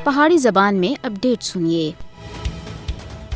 पहाड़ी जबान में अपडेट सुनिए।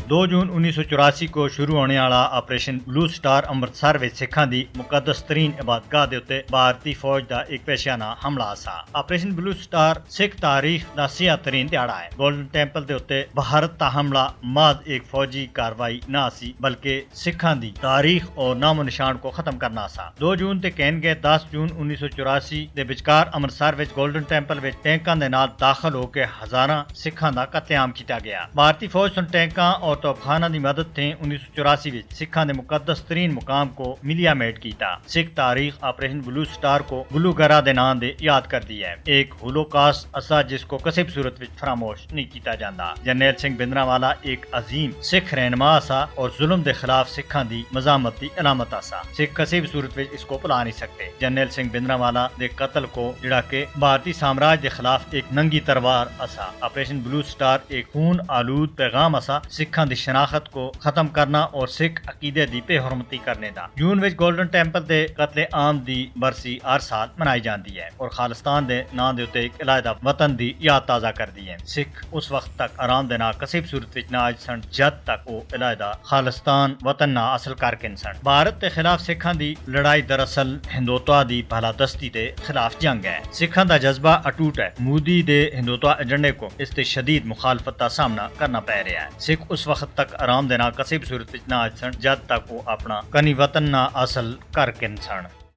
2 जून 1984 को शुरू होने वाला ऑपरेशन ब्लू स्टार अमृतसर विच सिखां दी मुकद्दस तरीन इबादतगाह दे उत्ते भारतीय फौज दा एक पेशाना हमला सा। ऑपरेशन ब्लू स्टार सिख तारीख दा सियाह तरीन दिहाड़ा है। गोल्डन टेंपल दे उत्ते भारत दा हमला महज एक फौजी कार्रवाई ना सी बल्कि सिखां दी तारीख और नामो निशान को खत्म करना सा। 2 जून ते कहन गए 10 जून 1984 दे विचकार अमृतसर विच गोल्डन टेंपल विच टैंकां दे नाल दाखिल होकर हजारां सिखां दा कत्लेआम किया गया। भारतीय फौज सुन टैंकां और तोपखाना की मदद थे 1984 विच सिखां दे मुकद्दस तरीन मुकाम को मिलिया मेट किया। सिख तारीख ऑपरेशन ब्लू स्टार को ब्लू गरा दे नाम दे याद कर दी है। एक होलोकास्ट असा जिसको किसी भी सूरत विच फरामोश नहीं किया जाता। जरनैल सिंह भिंडरांवाला एक अजीम सिख रहनुमा सा और जुल्म के खिलाफ सिखां दी मजामत की अलामत सा। सिख किसी भी सूरत विच इसको भुला नहीं सकते। जरनैल सिंह भिंडरांवाला दे कत्ल को जिहड़ा के भारतीय साम्राज्य के खिलाफ एक नंगी तलवार असा। ऑपरेशन ब्लू स्टार एक खून आलूद पैगाम असा सिखां दी शनाख्त को खत्म करना और सिख अकीदे दी बेहुरमती करने दा। जून विच गोल्डन टेंपल दे कत्ले आम दी बरसी हर साल मनाई जाती है और खालिस्तान दे नां दे उत्ते एक इलायदा वतन दी याद ताज़ा करदी है। सिख उस वक्त तक आराम दे ना किसी भी सूरत विच ना सन जद तक वो इलायदा खालिस्तान वतन ना हासिल करके सन। भारत के खिलाफ सिखां दी लड़ाई दरअसल हिंदुत्व दी भलादस्ती के खिलाफ जंग है। सिखां दा जज्बा अटूट है। मोदी दे हिंदुत्व एजेंडे को इससे शदीद मुखालफत का सामना करना पै रहा है। सिख उस वक्त तक आराम देना किसी भी सूरत ना सन जद तक वो अपना कनी वतन ना हासिल करके सन।